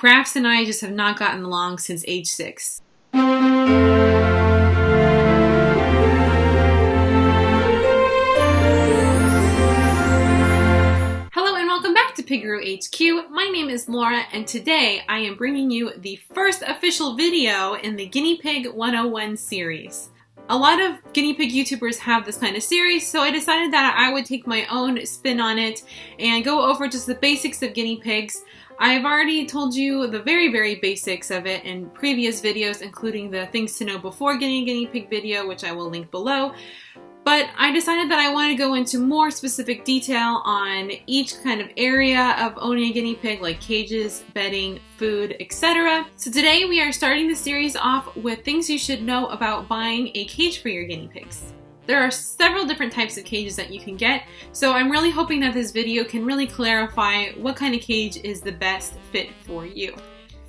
Crafts and I just have not gotten along since age 6. Pigaro HQ. My name is Laura, and today I am bringing you the first official video in the Guinea Pig 101 series. A lot of guinea pig YouTubers have this kind of series, so I decided that I would take my own spin on it and go over just the basics of guinea pigs. I've already told you the very basics of it in previous videos, including the things to know before getting a guinea pig video, which I will link below. But I decided that I want to go into more specific detail on each kind of area of owning a guinea pig, like cages, bedding, food, etc. So today we are starting the series off with things you should know about buying a cage for your guinea pigs. There are several different types of cages that you can get, so I'm really hoping that this video can really clarify what kind of cage is the best fit for you.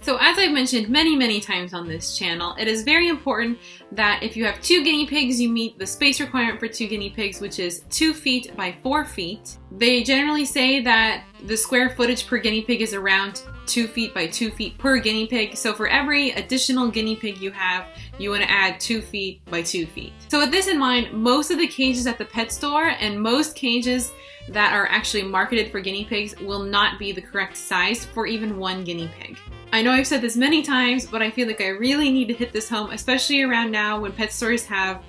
So as I've mentioned many times on this channel, it is very important that if you have 2 guinea pigs, you meet the space requirement for 2 guinea pigs, which is 2 feet by 4 feet. They generally say that the square footage per guinea pig is around 2 feet by 2 feet per guinea pig. So for every additional guinea pig you have, you want to add 2 feet by 2 feet. So with this in mind, most of the cages at the pet store and most cages that are actually marketed for guinea pigs will not be the correct size for even 1 guinea pig. I know I've said this many times, but I feel like I really need to hit this home, especially around now when pet stores have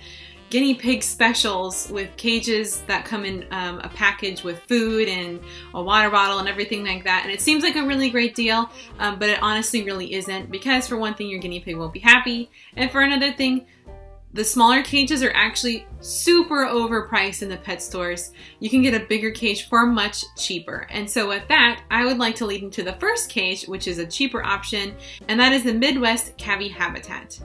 guinea pig specials with cages that come in a package with food and a water bottle and everything like that. And it seems like a really great deal, but it honestly really isn't, because for one thing, your guinea pig won't be happy, and for another thing, the smaller cages are actually super overpriced in the pet stores. You can get a bigger cage for much cheaper. And so with that, I would like to lead into the first cage, which is a cheaper option, and that is the Midwest Cavy habitat.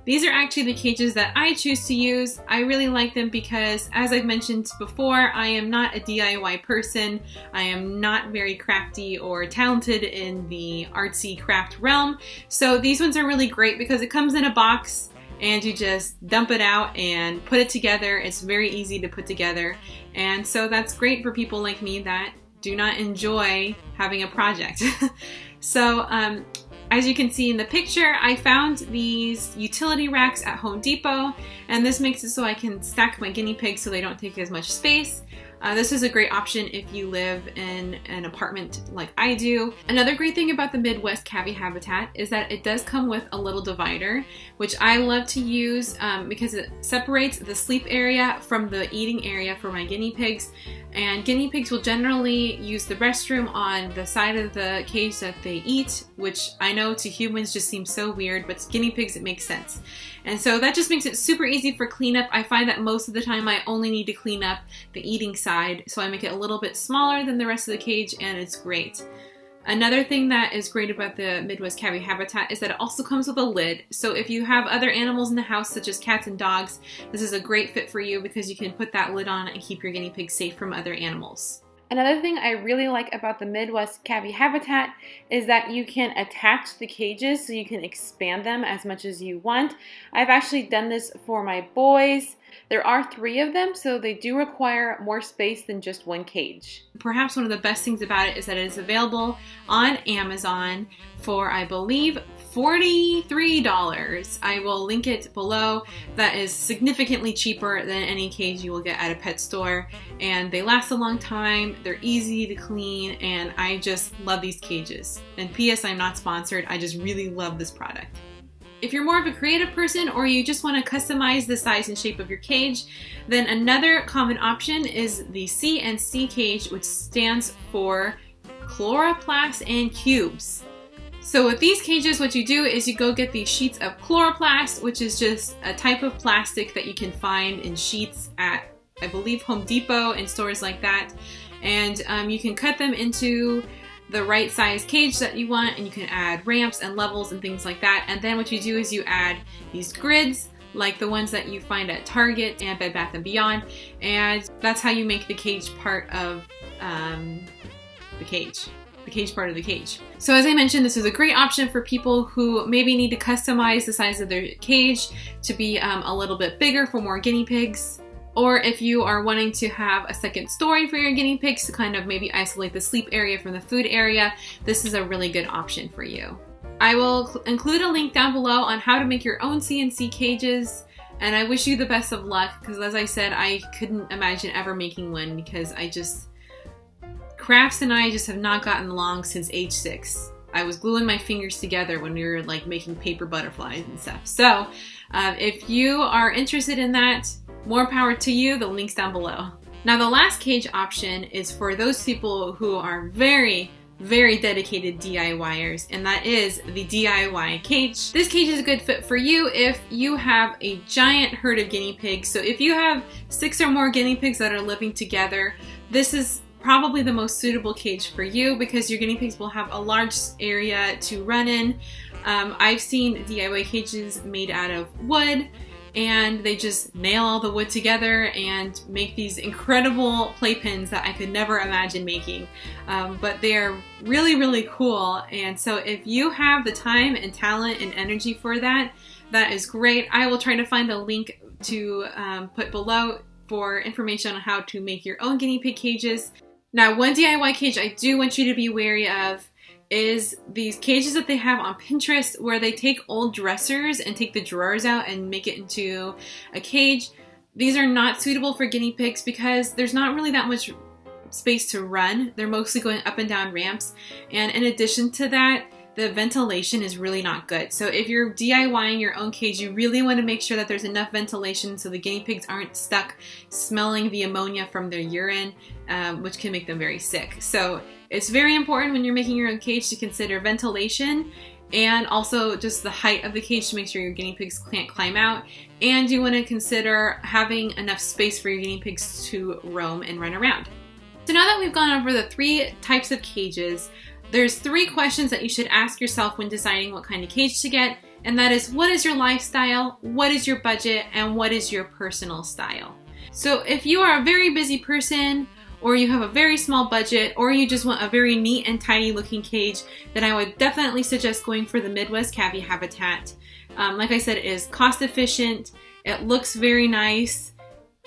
These are actually the cages that I choose to use. I really like them because, as I've mentioned before, I am not a DIY person. I am not very crafty or talented in the artsy craft realm. So these ones are really great because it comes in a box and you just dump it out and put it together. It's very easy to put together. And so that's great for people like me that do not enjoy having a project. So as you can see in the picture, I found these utility racks at Home Depot, and this makes it so I can stack my guinea pigs so they don't take as much space. This is a great option if you live in an apartment like I do. Another great thing about the Midwest Cavy habitat is that it does come with a little divider, which I love to use because it separates the sleep area from the eating area for my guinea pigs. And guinea pigs will generally use the restroom on the side of the cage that they eat, which I know to humans just seems so weird, but to guinea pigs it makes sense. And so that just makes it super easy for cleanup. I find that most of the time I only need to clean up the eating side, so I make it a little bit smaller than the rest of the cage, and it's great. Another thing that is great about the Midwest Cavy habitat is that it also comes with a lid. So if you have other animals in the house, such as cats and dogs, this is a great fit for you because you can put that lid on and keep your guinea pig safe from other animals. Another thing I really like about the Midwest Cavy habitat is that you can attach the cages so you can expand them as much as you want. I've actually done this for my boys. There are 3 of them, so they do require more space than just 1 cage. Perhaps one of the best things about it is that it is available on Amazon for, I believe, $43. I will link it below. That is significantly cheaper than any cage you will get at a pet store, and they last a long time, they're easy to clean, and I just love these cages. And P.S. I'm not sponsored, I just really love this product. If you're more of a creative person or you just want to customize the size and shape of your cage, then another common option is the CNC Cage, which stands for Chloroplast and Cubes. So with these cages, what you do is you go get these sheets of chloroplast, which is just a type of plastic that you can find in sheets at, I believe, Home Depot and stores like that. And you can cut them into the right size cage that you want, and you can add ramps and levels and things like that. And then what you do is you add these grids, like the ones that you find at Target and Bed Bath & Beyond, and that's how you make the cage part of the cage part of the cage. So as I mentioned, this is a great option for people who maybe need to customize the size of their cage to be a little bit bigger for more guinea pigs. Or if you are wanting to have a second story for your guinea pigs to kind of maybe isolate the sleep area from the food area, this is a really good option for you. I will include a link down below on how to make your own CNC cages, and I wish you the best of luck because, as I said, I couldn't imagine ever making one because crafts and I just have not gotten along since age 6. I was gluing my fingers together when we were like making paper butterflies and stuff. So if you are interested in that, more power to you. The link's down below. Now the last cage option is for those people who are very dedicated DIYers, and that is the DIY cage. This cage is a good fit for you if you have a giant herd of guinea pigs. So if you have 6 or more guinea pigs that are living together, this is probably the most suitable cage for you because your guinea pigs will have a large area to run in. I've seen DIY cages made out of wood, and they just nail all the wood together and make these incredible playpens that I could never imagine making. But they're really cool, and so if you have the time and talent and energy for that, that is great. I will try to find a link to put below for information on how to make your own guinea pig cages. Now, one DIY cage I do want you to be wary of is these cages that they have on Pinterest where they take old dressers and take the drawers out and make it into a cage. These are not suitable for guinea pigs because there's not really that much space to run. They're mostly going up and down ramps, and in addition to that, the ventilation is really not good. So if you're DIYing your own cage, you really want to make sure that there's enough ventilation so the guinea pigs aren't stuck smelling the ammonia from their urine, which can make them very sick. So it's very important when you're making your own cage to consider ventilation and also just the height of the cage to make sure your guinea pigs can't climb out. And you want to consider having enough space for your guinea pigs to roam and run around. So now that we've gone over the 3 types of cages, there's 3 questions that you should ask yourself when deciding what kind of cage to get, and that is, what is your lifestyle, what is your budget, and what is your personal style? So if you are a very busy person, or you have a very small budget, or you just want a very neat and tidy looking cage, then I would definitely suggest going for the Midwest Cavy habitat. Like I said, it is cost efficient, it looks very nice,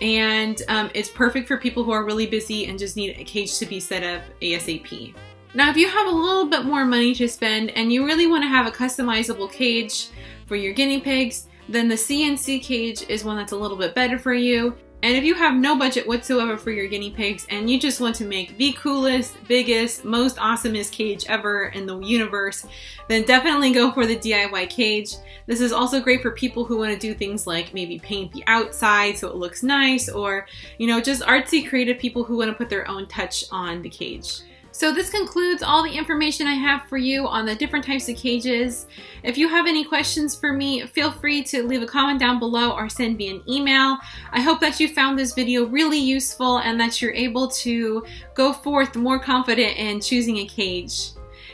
and it's perfect for people who are really busy and just need a cage to be set up ASAP. Now, if you have a little bit more money to spend and you really want to have a customizable cage for your guinea pigs, then the CNC Cage is one that's a little bit better for you. And if you have no budget whatsoever for your guinea pigs and you just want to make the coolest, biggest, most awesomest cage ever in the universe, then definitely go for the DIY cage. This is also great for people who want to do things like maybe paint the outside so it looks nice, or, you know, just artsy creative people who want to put their own touch on the cage. So this concludes all the information I have for you on the different types of cages. If you have any questions for me, feel free to leave a comment down below or send me an email. I hope that you found this video really useful and that you're able to go forth more confident in choosing a cage.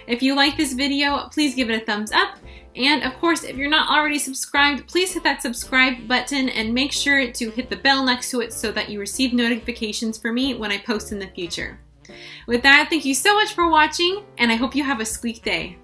If you like this video, please give it a thumbs up. And of course, if you're not already subscribed, please hit that subscribe button and make sure to hit the bell next to it so that you receive notifications from me when I post in the future. With that, thank you so much for watching, and I hope you have a squeak day.